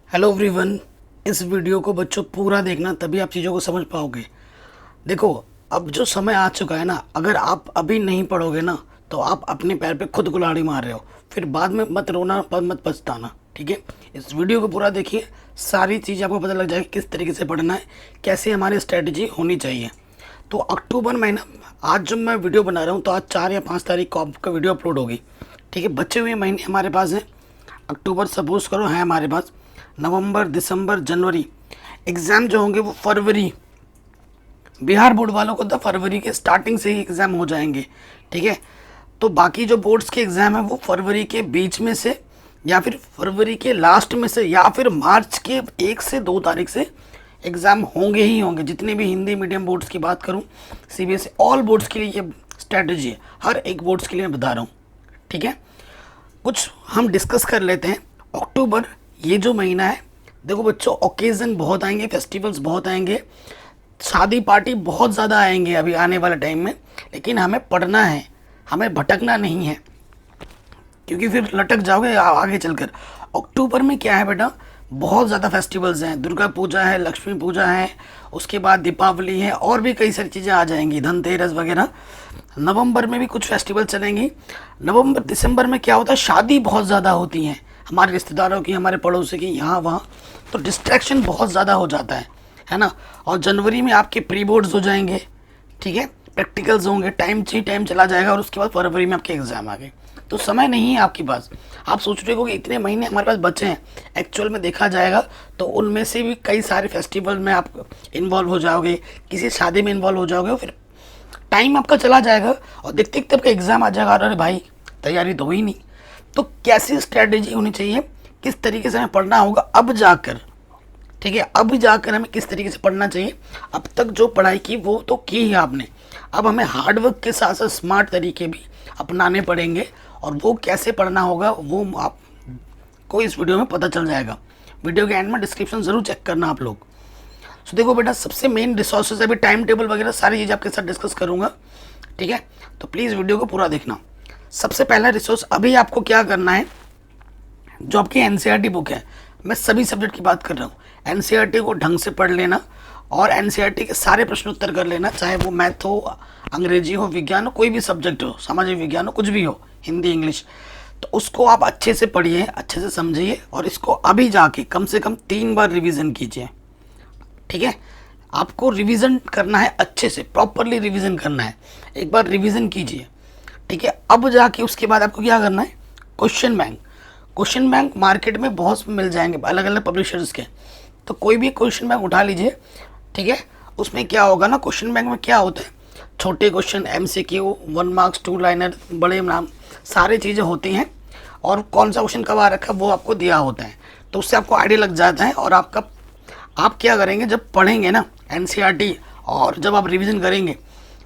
Hello everyone. इस video को बच्चों पूरा देखना, तभी आप चीज़ों को समझ पाओगे। देखो, अब जो समय आ चुका है ना, अगर आप अभी नहीं पढ़ोगे ना तो आप अपने पैर पे खुद कुल्हाड़ी मार रहे हो। फिर बाद में मत रोना, मत पछताना, ठीक है। इस वीडियो को पूरा देखिए, सारी चीज़ आपको पता लग जाएगी किस तरीके से पढ़ना है, कैसे हमारी स्ट्रेटजी होनी चाहिए। तो अक्टूबर महीना, आज जब मैं वीडियो बना रहा हूँ तो आज 4 या 5 तारीख को आपका वीडियो अपलोड होगी, ठीक है। बचे हुए महीने हमारे पास हैं। अक्टूबर सपोज करो है हमारे पास, नवंबर, दिसंबर, जनवरी। एग्ज़ाम जो होंगे वो फरवरी, बिहार बोर्ड वालों को तो फरवरी के स्टार्टिंग से ही एग्ज़ाम हो जाएंगे, ठीक है। तो बाकी जो बोर्ड्स के एग्ज़ाम है वो फरवरी के बीच में से, या फिर फरवरी के लास्ट में से, या फिर मार्च के 1 से 2 तारीख से एग्ज़ाम होंगे ही होंगे। जितने भी हिंदी मीडियम बोर्ड्स की बात करूँ, सीबीएसई, ऑल बोर्ड्स के लिए ये स्ट्रैटेजी है, हर एक बोर्ड्स के लिए मैं बता रहा हूँ, ठीक है। कुछ हम डिस्कस कर लेते हैं। अक्टूबर, ये जो महीना है, देखो बच्चों, ओकेज़न बहुत आएंगे, फेस्टिवल्स बहुत आएंगे, शादी पार्टी बहुत ज़्यादा आएंगे अभी आने वाले टाइम में। लेकिन हमें पढ़ना है, हमें भटकना नहीं है, क्योंकि फिर लटक जाओगे आगे चलकर। अक्टूबर में क्या है बेटा, बहुत ज़्यादा फेस्टिवल्स हैं। दुर्गा पूजा है, लक्ष्मी पूजा है, उसके बाद दीपावली है, और भी कई सारी चीज़ें आ जाएंगी, धनतेरस वगैरह। नवंबर में भी कुछ फेस्टिवल चलेंगी। नवंबर दिसंबर में क्या होता है, शादी बहुत ज़्यादा होती हैं, हमारे रिश्तेदारों की, हमारे पड़ोसी की, यहाँ वहाँ। तो डिस्ट्रैक्शन बहुत ज़्यादा हो जाता है ना। और जनवरी में आपके प्री बोर्ड्स हो जाएंगे, ठीक है, प्रैक्टिकल्स होंगे, टाइम चला जाएगा, और उसके बाद फरवरी में आपके एग्ज़ाम आ गए। तो समय नहीं है आपके पास। आप सोच रहे हो कि इतने महीने हमारे पास बचे हैं, एक्चुअल में देखा जाएगा तो उनमें से भी कई सारे फेस्टिवल में आप इन्वॉल्व हो जाओगे, किसी शादी में इन्वॉल्व हो जाओगे, फिर टाइम आपका चला जाएगा और देखते देखते आपका एग्ज़ाम आ जाएगा। अरे भाई, तैयारी तो हुई नहीं। तो कैसी स्ट्रैटेजी होनी चाहिए, किस तरीके से हमें पढ़ना होगा अब जाकर, ठीक है। अब जाकर हमें किस तरीके से पढ़ना चाहिए। अब तक जो पढ़ाई की वो तो की है आपने, अब हमें हार्डवर्क के साथ साथ स्मार्ट तरीके भी अपनाने पड़ेंगे, और वो कैसे पढ़ना होगा वो आपको इस वीडियो में पता चल जाएगा। वीडियो के एंड में डिस्क्रिप्शन ज़रूर चेक करना आप लोग। सो देखो बेटा, सबसे मेन रिसोर्सेज, अभी टाइम टेबल वगैरह सारी चीज़ आपके साथ डिस्कस करूँगा, ठीक है। तो प्लीज़ वीडियो को पूरा देखना। सबसे पहला रिसोर्स, अभी आपको क्या करना है, जो आपकी एनसीईआरटी बुक है, मैं सभी सब्जेक्ट की बात कर रहा हूँ, एनसीईआरटी को ढंग से पढ़ लेना, और एनसीईआरटी के सारे प्रश्न उत्तर कर लेना, चाहे वो मैथ हो, अंग्रेजी हो, विज्ञान हो, कोई भी सब्जेक्ट हो, सामाजिक विज्ञान हो, कुछ भी हो, हिंदी, इंग्लिश। तो उसको आप अच्छे से पढ़िए, अच्छे से समझिए, और इसको अभी जाके कम से कम 3 बार रिवीजन कीजिए, ठीक है। आपको रिवीजन करना है, अच्छे से प्रॉपरली रिवीजन करना है। एक बार रिवीजन कीजिए, ठीक है। अब जाके उसके बाद आपको क्या करना है, question bank. Question bank market में बहुत मिल जाएंगे, अलग अलग पब्लिशर्स के। तो कोई भी क्वेश्चन बैंक उठा लीजिए, ठीक है। उसमें क्या होगा ना, क्वेश्चन बैंक में क्या होता है, छोटे क्वेश्चन, एमसीक्यू, 1 मार्क्स, 2 लाइनर, बड़े नाम, सारी चीज़ें होती हैं, और कौन सा क्वेश्चन कब आ रखा है वो आपको दिया होता है। तो उससे आपको आइडिया लग जाता है। और आप क्या करेंगे, जब पढ़ेंगे ना एनसीईआरटी, और जब आप रिवीजन करेंगे,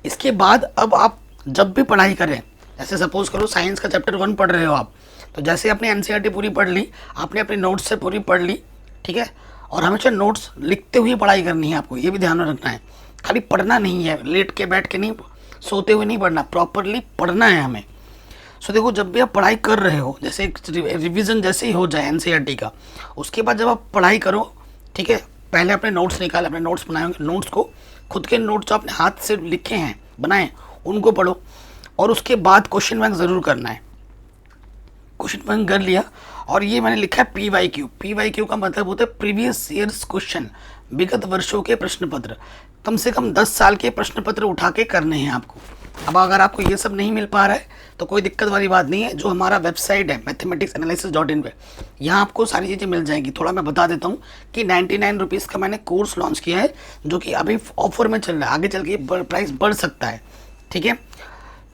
इसके बाद अब आप जब भी पढ़ाई करें, जैसे सपोज करो साइंस का चैप्टर 1 पढ़ रहे हो आप, तो जैसे आपने एनसीईआरटी पूरी पढ़ ली, आपने अपने नोट्स से पूरी पढ़ ली, ठीक है। और हमेशा नोट्स लिखते हुए पढ़ाई करनी है आपको, ये भी ध्यान में रखना है। खाली पढ़ना नहीं है, लेट के बैठ के नहीं, सोते हुए नहीं पढ़ना, प्रॉपरली पढ़ना है हमें। सो देखो, जब भी आप पढ़ाई कर रहे हो, जैसे रिवीजन जैसे ही हो जाए एनसीईआरटी का, उसके बाद जब आप पढ़ाई करो, ठीक है, पहले अपने नोट्स निकाले, अपने नोट्स बनाए होंगे, नोट्स को, खुद के नोट्स जो आपने हाथ से लिखे हैं, बनाए, उनको पढ़ो। और उसके बाद क्वेश्चन बैंक ज़रूर करना है। क्वेश्चन बैंक कर लिया, और ये मैंने लिखा है पीवाईक्यू। पीवाईक्यू का मतलब होता है प्रीवियस ईयर्स क्वेश्चन, विगत वर्षों के प्रश्न पत्र। कम से कम 10 साल के प्रश्न पत्र उठा के करने हैं आपको। अब अगर आपको ये सब नहीं मिल पा रहा है तो कोई दिक्कत वाली बात नहीं है। जो हमारा वेबसाइट है mathematicsanalysis.in पे, यहाँ आपको सारी चीज़ें मिल जाएंगी। थोड़ा मैं बता देता हूँ कि 99 रुपीज़ का मैंने कोर्स लॉन्च किया है, जो कि अभी ऑफर में चल रहा है, आगे चल के प्राइस बढ़ सकता है, ठीक है।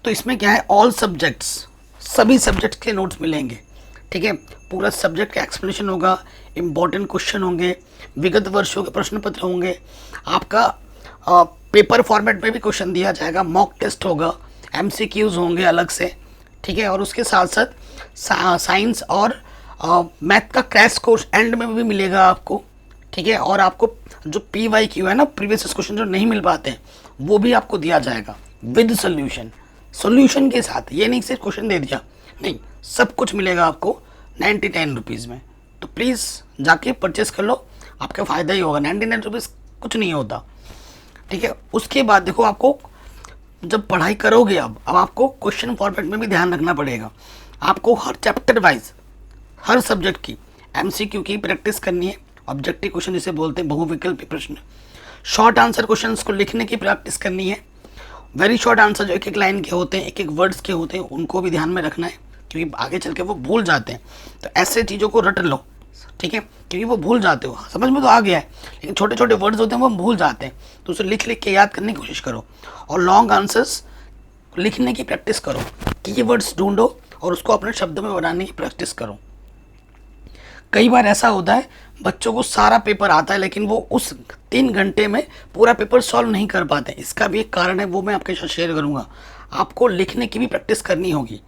तो इसमें क्या है, ऑल सब्जेक्ट्स, सभी सब्जेक्ट्स के नोट्स मिलेंगे, ठीक है। पूरा सब्जेक्ट का एक्सप्लेनेशन होगा, इम्पॉर्टेंट क्वेश्चन होंगे, विगत वर्षों के प्रश्न पत्र होंगे, आपका पेपर फॉर्मेट में भी क्वेश्चन दिया जाएगा, मॉक टेस्ट होगा, एमसीक्यूज़ होंगे अलग से, ठीक है। और उसके साथ साथ साइंस और मैथ का क्रैश कोर्स एंड में भी मिलेगा आपको, ठीक है। और आपको जो पीवाईक्यू है ना, प्रीवियस क्वेश्चन जो नहीं मिल पाते हैं, वो भी आपको दिया जाएगा विद सोल्यूशन के साथ। ये नहीं सिर्फ क्वेश्चन दे दिया, नहीं, सब कुछ मिलेगा आपको 99 रुपीज़ में, तो प्लीज़ जाके परचेस कर लो, आपका फ़ायदा ही होगा। 99 रुपीज़ कुछ नहीं होता, ठीक है। उसके बाद देखो, आपको जब पढ़ाई करोगे अब आपको क्वेश्चन फॉर्मेट में भी ध्यान रखना पड़ेगा। आपको हर चैप्टर वाइज, हर सब्जेक्ट की एमसीक्यू की प्रैक्टिस करनी है। ऑब्जेक्टिव क्वेश्चन जिसे बोलते हैं, बहुविकल्पी प्रश्न। शॉर्ट आंसर क्वेश्चंस को लिखने की प्रैक्टिस करनी है। वेरी शॉर्ट आंसर जो एक एक लाइन के होते हैं, एक एक वर्ड्स के होते हैं, उनको भी ध्यान में रखना है, क्योंकि आगे चल के वो भूल जाते हैं। तो ऐसे चीज़ों को रट लो, ठीक है, क्योंकि वो भूल जाते हो। समझ में तो आ गया है, लेकिन छोटे छोटे वर्ड्स होते हैं वो हम भूल जाते हैं, तो उसे लिख लिख के याद करने की कोशिश करो। और लॉन्ग आंसर्स लिखने की प्रैक्टिस करो, कीवर्ड्स ढूंढो और उसको अपने शब्दों में बनाने की प्रैक्टिस करो। कई बार ऐसा होता है बच्चों को सारा पेपर आता है, लेकिन वो उस 3 घंटे में पूरा पेपर सॉल्व नहीं कर पाते। इसका भी एक कारण है, वो मैं आपके साथ शेयर करूँगा। आपको लिखने की भी प्रैक्टिस करनी होगी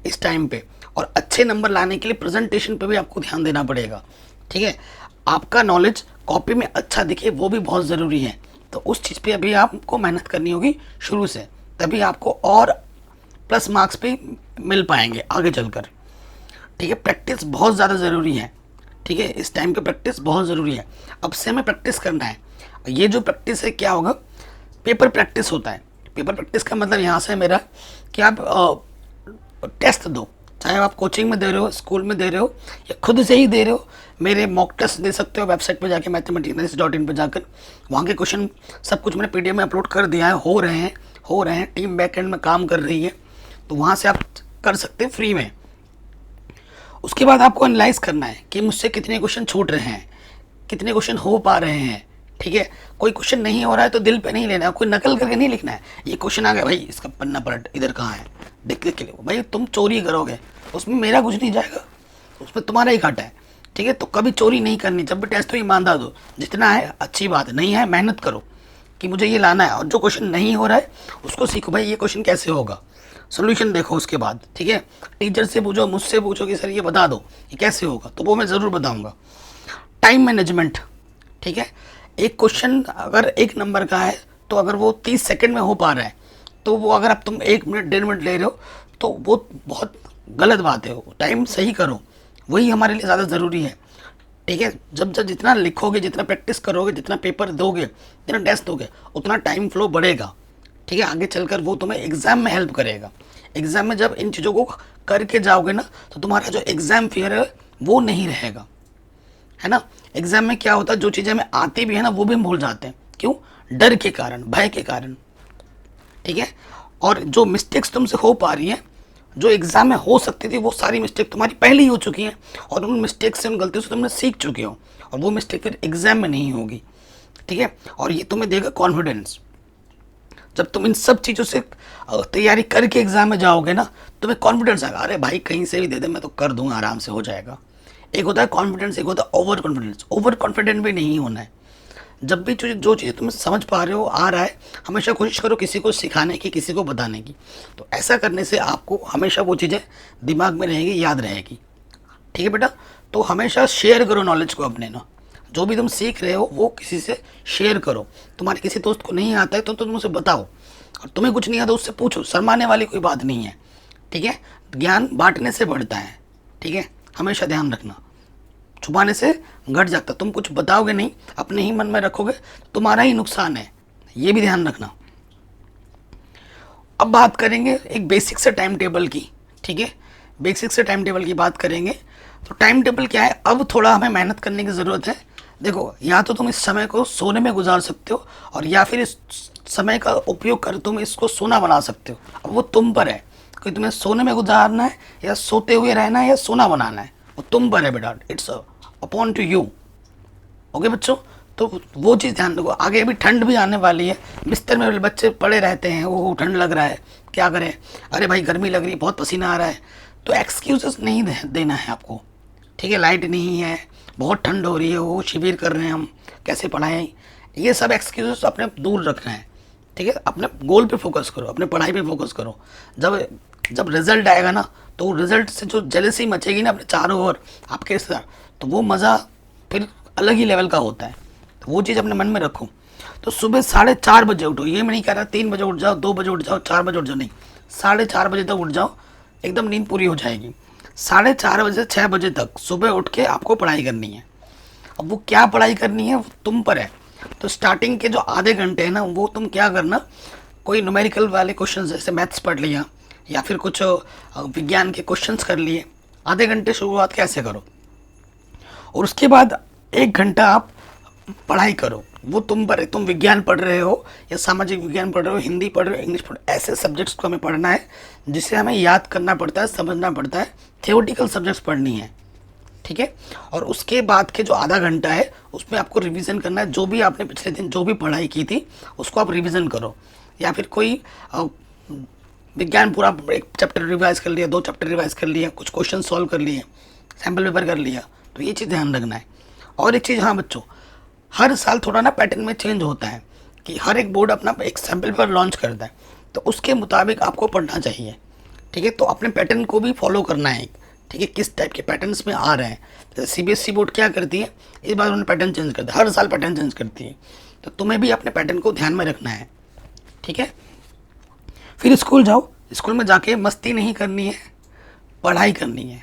इस टाइम पे, और अच्छे नंबर लाने के लिए प्रेजेंटेशन पे भी आपको ध्यान देना पड़ेगा, ठीक है। आपका नॉलेज कॉपी में अच्छा दिखे, वो भी बहुत ज़रूरी है। तो उस चीज़ पे अभी आपको मेहनत करनी होगी शुरू से, तभी आपको और प्लस मार्क्स पे मिल पाएंगे आगे चलकर, ठीक है। प्रैक्टिस बहुत ज़्यादा ज़रूरी है, ठीक है। इस टाइम पे प्रैक्टिस बहुत ज़रूरी है। अब से हमें प्रैक्टिस करना है। ये जो प्रैक्टिस है क्या होगा, पेपर प्रैक्टिस होता है। पेपर प्रैक्टिस का मतलब यहाँ से मेरा कि आप टेस्ट दो, चाहे आप कोचिंग में दे रहे हो, स्कूल में दे रहे हो, या खुद से ही दे रहे हो। मेरे मॉक टेस्ट दे सकते हो वेबसाइट पे जाके, mathematics.in पे जाकर। वहाँ के क्वेश्चन सब कुछ मैंने PDF में अपलोड कर दिया है, हो रहे हैं। टीम बैकएंड में काम कर रही है, तो वहाँ से आप कर सकते हैं फ्री में। उसके बाद आपको एनालाइज करना है कि मुझसे कितने क्वेश्चन छूट रहे हैं, कितने क्वेश्चन हो पा रहे हैं, ठीक है। कोई क्वेश्चन नहीं हो रहा है तो दिल पे नहीं लेना है, कोई नकल करके नहीं लिखना है। ये क्वेश्चन आ गया भाई, इसका पन्ना पलट इधर कहाँ है, देख के लिखो। भाई तुम चोरी करोगे, उसमें मेरा कुछ नहीं जाएगा, उसमें तुम्हारा ही घाटा है, ठीक है। तो कभी चोरी नहीं करनी। जब भी टेस्ट हो ईमानदार दो, जितना है अच्छी बात है, नहीं है मेहनत करो कि मुझे ये लाना है। और जो क्वेश्चन नहीं हो रहा है उसको सीखो, भाई ये क्वेश्चन कैसे होगा, सोल्यूशन देखो उसके बाद, ठीक है। टीचर से पूछो, मुझसे पूछो कि सर ये बता दो ये कैसे होगा, तो वो मैं ज़रूर बताऊंगा। टाइम मैनेजमेंट, ठीक है। एक क्वेश्चन अगर 1 नंबर का है, तो अगर वो 30 सेकंड में हो पा रहा है, तो वो अगर अब तुम 1 मिनट 1.5 मिनट ले रहे हो, तो वो बहुत गलत बात है। टाइम सही करो, वही हमारे लिए ज़्यादा ज़रूरी है, ठीक है। जब जब जितना लिखोगे, जितना प्रैक्टिस करोगे, जितना पेपर दोगे, जितना टेस्ट दोगे, उतना टाइम फ्लो बढ़ेगा, ठीक है। आगे चलकर वो तुम्हें एग्ज़ाम में हेल्प करेगा। एग्ज़ाम में जब इन चीज़ों को करके जाओगे ना, तो तुम्हारा जो एग्ज़ाम फियर है वो नहीं रहेगा, है ना। एग्ज़ाम में क्या होता है, जो चीज़ें हमें आती भी है ना, वो भी हम भूल जाते हैं। क्यों? डर के कारण, भय के कारण, ठीक है। और जो मिस्टेक्स तुमसे हो पा रही हैं, जो एग्ज़ाम में हो सकती थी, वो सारी मिस्टेक तुम्हारी पहले ही हो चुकी हैं, और उन मिस्टेक से, उन गलतियों से तुमने सीख चुके हो, और वो मिस्टेक फिर एग्ज़ाम में नहीं होगी, ठीक है। और ये तुम्हें देगा कॉन्फिडेंस। जब तुम इन सब चीज़ों से तैयारी करके एग्ज़ाम में जाओगे ना, तुम्हें कॉन्फिडेंस आएगा, अरे भाई कहीं से भी दे दे, मैं तो कर दूंगा, आराम से हो जाएगा। एक होता है कॉन्फिडेंस, एक होता है ओवर कॉन्फिडेंस। ओवर कॉन्फिडेंट भी नहीं होना है। जब भी जो चीज़ तुम समझ पा रहे हो, आ रहा है, हमेशा कोशिश करो किसी को सिखाने की, किसी को बताने की। तो ऐसा करने से आपको हमेशा वो चीज़ें दिमाग में रहेगी, याद रहेगी, ठीक है बेटा। तो हमेशा शेयर करो नॉलेज को अपने ना, जो भी तुम सीख रहे हो वो किसी से शेयर करो। तुम्हारे किसी दोस्त को नहीं आता है तो तुम उसे बताओ, और तुम्हें कुछ नहीं आता उससे पूछो, शर्माने वाली कोई बात नहीं है, ठीक है। ज्ञान बांटने से बढ़ता है, ठीक है। हमेशा ध्यान रखना, छुपाने से घट जाता। तुम कुछ बताओगे नहीं, अपने ही मन में रखोगे, तुम्हारा ही नुकसान है, ये भी ध्यान रखना। अब बात करेंगे एक बेसिक से टाइम टेबल की, ठीक है। बेसिक से टाइम टेबल की बात करेंगे। तो टाइम टेबल क्या है, अब थोड़ा हमें मेहनत करने की ज़रूरत है। देखो, या तो तुम इस समय को सोने में गुजार सकते हो, और या फिर इस समय का उपयोग कर तुम इसको सोना बना सकते हो। अब वो तुम पर है कि तुम्हें सोने में गुजारना है, या सोते हुए रहना है, या सोना बनाना है, वो तुम पर है बेटा। It's upon two you, okay बच्चों। तो वो चीज़ ध्यान रखो। आगे अभी ठंड भी आने वाली है, बिस्तर में बच्चे पड़े रहते हैं, वो ठंड लग रहा है, क्या करें, अरे भाई गर्मी लग रही है, बहुत पसीना आ रहा है। तो एक्सक्यूजेस नहीं देना है आपको, ठीक है। लाइट नहीं है, बहुत ठंड हो रही है, वो शिविर कर रहे हैं, हम कैसे पढ़ाएं, ये सब एक्सक्यूजेस अपने दूर रखना है, ठीक है। अपने गोल पे फोकस करो, अपने पढ़ाई पे फोकस करो। जब रिजल्ट आएगा ना, तो रिजल्ट से जो जेलसी मचेगी ना अपने चारों ओर आपके साथ, तो वो मज़ा फिर अलग ही लेवल का होता है। तो वो चीज़ अपने मन में रखो। तो सुबह 4:30 बजे उठो। ये मैं नहीं कह रहा 3 बजे उठ जाओ, 2 बजे उठ जाओ, 4 बजे उठ जाओ, नहीं, 4:30 बजे तक उठ जाओ, एकदम नींद पूरी हो जाएगी। 4:30 से 6 बजे तक सुबह उठ के आपको पढ़ाई करनी है। अब वो क्या पढ़ाई करनी है वो तुम पर है। तो स्टार्टिंग के जो आधे घंटे हैं ना, वो तुम क्या करना, कोई न्यूमेरिकल वाले क्वेश्चन जैसे मैथ्स पढ़ लिया या फिर कुछ विज्ञान के क्वेश्चंस कर लिए। आधे घंटे शुरुआत कैसे करो, और उसके बाद 1 घंटा आप पढ़ाई करो। वो तुम पर है, तुम विज्ञान पढ़ रहे हो या सामाजिक विज्ञान पढ़ रहे हो, हिंदी पढ़ रहे हो, इंग्लिश पढ़ रहे हो, ऐसे सब्जेक्ट्स को हमें पढ़ना है जिसे हमें याद करना पड़ता है, समझना पड़ता है। थियोरटिकल सब्जेक्ट्स पढ़नी है, ठीक है। और उसके बाद के जो आधा घंटा है उसमें आपको रिवीजन करना है। जो भी आपने पिछले दिन जो भी पढ़ाई की थी उसको आप रिवीजन करो, या फिर कोई विज्ञान पूरा एक चैप्टर रिवाइज कर लिया, 2 चैप्टर रिवाइज कर लिया, कुछ क्वेश्चन सॉल्व कर लिए, सैम्पल पेपर कर लिया। तो ये चीज़ ध्यान रखना है। और एक चीज़, हाँ बच्चों, हर साल थोड़ा ना पैटर्न में चेंज होता है कि हर एक बोर्ड अपना एक सैम्पल पेपर लॉन्च करता है, तो उसके मुताबिक आपको पढ़ना चाहिए, ठीक है। तो अपने पैटर्न को भी फॉलो करना है, ठीक है, किस टाइप के पैटर्न्स में आ रहे हैं। जैसे सीबीएसई बोर्ड क्या करती है, इस बार उन्होंने पैटर्न चेंज कर दिया, हर साल पैटर्न चेंज करती है, तो तुम्हें भी अपने पैटर्न को ध्यान में रखना है, ठीक है। फिर स्कूल जाओ, स्कूल में जाके मस्ती नहीं करनी है, पढ़ाई करनी है।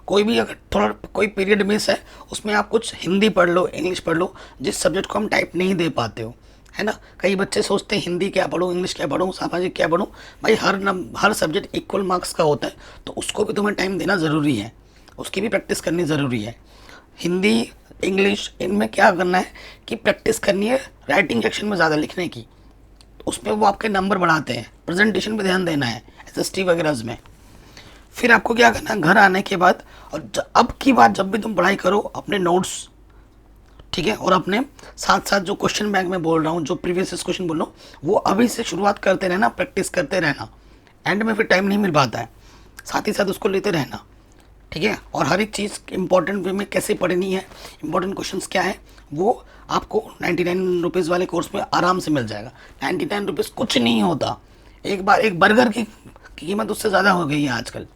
कोई भी अगर थोड़ा कोई पीरियड मिस है उसमें आप कुछ हिंदी पढ़ लो, इंग्लिश पढ़ लो, जिस सब्जेक्ट को हम टाइप नहीं दे पाते हो, है ना। कई बच्चे सोचते हैं हिंदी क्या पढ़ूँ, इंग्लिश क्या पढ़ूँ, सामाजिक क्या पढ़ूँ। भाई हर सब्जेक्ट इक्वल मार्क्स का होता है, तो उसको भी तुम्हें टाइम देना ज़रूरी है, उसकी भी प्रैक्टिस करनी ज़रूरी है। हिंदी, इंग्लिश, इनमें क्या करना है कि प्रैक्टिस करनी है राइटिंग सेक्शन में ज़्यादा लिखने की, उसमें वो आपके नंबर बढ़ाते हैं। प्रेजेंटेशन पे ध्यान देना है एसएसटी वगैरह में। फिर आपको क्या करना है, घर आने के बाद और अब की बात जब भी तुम पढ़ाई करो अपने नोट्स, ठीक है, और अपने साथ साथ जो क्वेश्चन बैंक में बोल रहा हूँ, जो प्रीवियस क्वेश्चन बोल रहा हूँ, वो अभी से शुरुआत करते रहना, प्रैक्टिस करते रहना। एंड में फिर टाइम नहीं मिल पाता है, साथ ही साथ उसको लेते रहना, ठीक है। और हर एक चीज़ इंपॉर्टेंट वे में कैसे पढ़नी है, इंपॉर्टेंट क्वेश्चंस क्या है, वो आपको 99 रुपीज़ वाले कोर्स में आराम से मिल जाएगा। 99 रुपीज़ कुछ नहीं होता। एक बार एक बर्गर की कीमत उससे ज़्यादा हो गई है आजकल।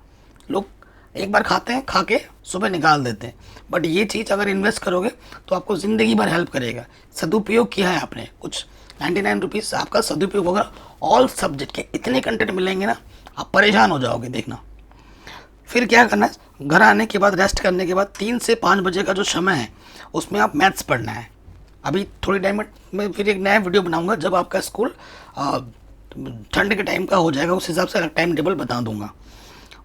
लोग एक बार खाते हैं, खा के सुबह निकाल देते हैं, बट ये चीज़ अगर इन्वेस्ट करोगे तो आपको ज़िंदगी भर हेल्प करेगा। सदुपयोग किया है आपने कुछ, 99 रुपीज़ आपका सदुपयोग होगा। ऑल सब्जेक्ट के इतने कंटेंट मिलेंगे ना, आप परेशान हो जाओगे, देखना। फिर क्या करना है, घर आने के बाद रेस्ट करने के बाद 3 से 5 बजे का जो समय है उसमें आप मैथ्स पढ़ना है। अभी थोड़ी टाइम में फिर एक नया वीडियो बनाऊंगा जब आपका स्कूल ठंड के टाइम का हो जाएगा, उस हिसाब से अलग टाइम टेबल बता दूंगा।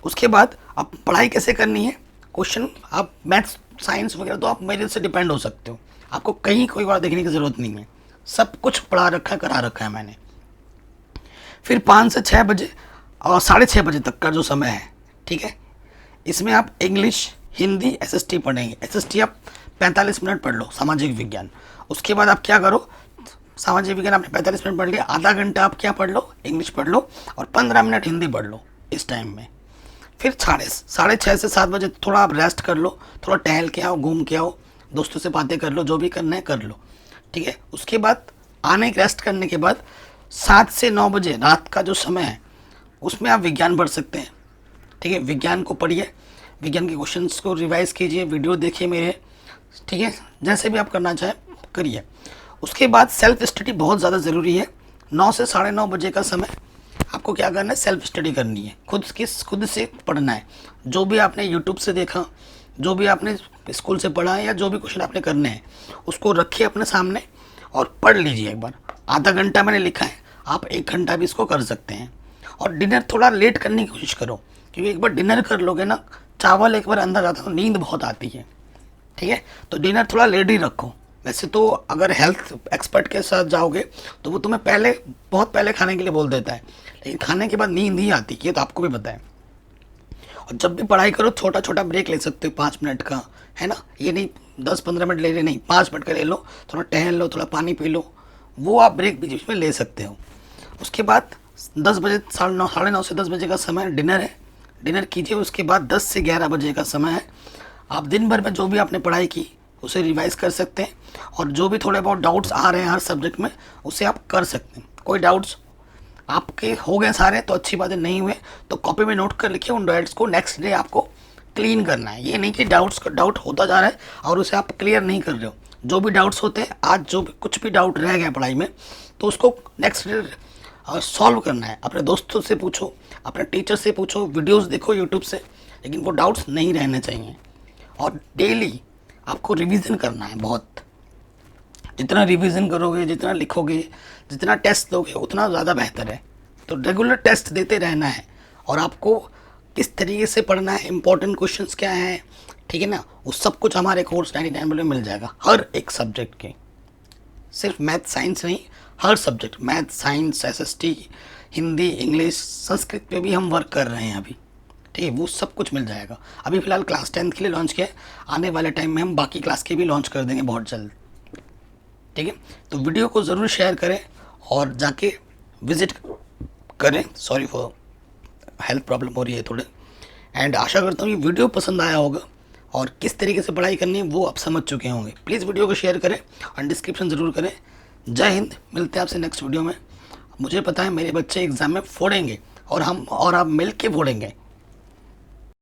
उसके बाद आप पढ़ाई कैसे करनी है, क्वेश्चन आप मैथ्स, साइंस वगैरह तो आप मेरे से डिपेंड हो सकते हो, आपको कहीं कोई बात देखने की ज़रूरत नहीं है, सब कुछ पढ़ा रखा है, करा रखा है मैंने। फिर 5 से 6 बजे और 6:30 बजे तक का जो समय है, ठीक है, इसमें आप इंग्लिश, हिंदी, एसएसटी पढ़ेंगे। एसएसटी आप 45 मिनट पढ़ लो, सामाजिक विज्ञान। उसके बाद आप क्या करो, सामाजिक विज्ञान आपने 45 मिनट पढ़ लिया, आधा घंटा आप क्या पढ़ लो, इंग्लिश पढ़ लो, और 15 मिनट हिंदी पढ़ लो इस टाइम में। फिर 6:30 से 7 बजे थोड़ा आप रेस्ट कर लो, थोड़ा टहल के आओ, घूम के आओ, दोस्तों से बातें कर लो, जो भी करना है कर लो, ठीक है। उसके बाद आने रेस्ट करने के बाद 7 से 9 बजे रात का जो समय है उसमें आप विज्ञान पढ़ सकते हैं, ठीक है। विज्ञान को पढ़िए, विज्ञान के क्वेश्चंस को रिवाइज कीजिए, वीडियो देखिए मेरे, ठीक है, जैसे भी आप करना चाहें करिए। उसके बाद सेल्फ स्टडी बहुत ज़्यादा ज़रूरी है। 9 से 9:30 बजे का समय आपको क्या करना है, सेल्फ स्टडी करनी है, खुद से पढ़ना है। जो भी आपने यूट्यूब से देखा, जो भी आपने स्कूल से पढ़ा है, या जो भी क्वेश्चन आपने करने हैं उसको रखिए अपने सामने और पढ़ लीजिए एक बार। आधा घंटा मैंने लिखा है, आप 1 घंटा भी इसको कर सकते हैं। और डिनर थोड़ा लेट करने की कोशिश करो, क्योंकि एक बार डिनर कर लोगे ना, चावल एक बार अंदर जाता है तो नींद बहुत आती है, ठीक है। तो डिनर थोड़ा लेट ही रखो। वैसे तो अगर हेल्थ एक्सपर्ट के साथ जाओगे तो वो तुम्हें बहुत पहले खाने के लिए बोल देता है, लेकिन खाने के बाद नींद ही आती है, तो आपको भी पता है। और जब भी पढ़ाई करो छोटा छोटा ब्रेक ले सकते हो 5 मिनट का, है ना। ये नहीं 10-15 मिनट ले रहे, नहीं, 5 मिनट का ले लो, थोड़ा टहल लो, थोड़ा पानी पी लो, वो आप ब्रेक बीच में ले सकते हो। उसके बाद 10 बजे, 9:30 से 10 बजे का समय डिनर है, डिनर कीजिए। उसके बाद 10 से 11 बजे का समय है, आप दिन भर में जो भी आपने पढ़ाई की उसे रिवाइज कर सकते हैं, और जो भी थोड़े बहुत डाउट्स आ रहे हैं हर सब्जेक्ट में उसे आप कर सकते हैं। कोई डाउट्स आपके हो गए सारे तो अच्छी बातें, नहीं हुए तो कॉपी में नोट कर लिखिए। उन डाउट्स को नेक्स्ट डे आपको क्लीन करना है। ये नहीं कि डाउट होता जा रहा है और उसे आप क्लियर नहीं कर रहे हो। जो भी डाउट्स होते हैं, आज जो भी कुछ भी डाउट रह गया पढ़ाई में, तो उसको नेक्स्ट डे सॉल्व करना है। अपने दोस्तों से पूछो, अपने टीचर से पूछो, वीडियोस देखो यूट्यूब से। लेकिन वो डाउट्स नहीं रहने चाहिए। और डेली आपको रिवीजन करना है बहुत। जितना रिवीजन करोगे, जितना लिखोगे, जितना टेस्ट दोगे, उतना ज़्यादा बेहतर है। तो रेगुलर टेस्ट देते रहना है। और आपको किस तरीके से पढ़ना है, इंपॉर्टेंट क्वेश्चंस क्या हैं, ठीक है ना, वो सब कुछ हमारे कोर्स 99 में मिल जाएगा, हर एक सब्जेक्ट के। सिर्फ मैथ साइंस नहीं, हर subject, math science, SST, Hindi, English, Sanskrit पे भी हम वर्क कर रहे हैं अभी, ठीक है, वो सब कुछ मिल जाएगा। अभी फ़िलहाल क्लास 10th के लिए लॉन्च किया है, आने वाले टाइम में हम बाकी क्लास के भी लॉन्च कर देंगे बहुत जल्द, ठीक है। तो वीडियो को ज़रूर शेयर करें और जाके विज़िट करें। सॉरी फॉर हेल्थ प्रॉब्लम हो रही है थोड़े। एंड आशा करता हूँ ये वीडियो पसंद आया होगा और किस तरीके से पढ़ाई करनी है वो आप समझ चुके होंगे। प्लीज़ वीडियो को शेयर करें और डिस्क्रिप्शन ज़रूर करें। जय हिंद, मिलते हैं आपसे नेक्स्ट वीडियो में। मुझे पता है मेरे बच्चे एग्ज़ाम में फोड़ेंगे और आप मिल के फोड़ेंगे।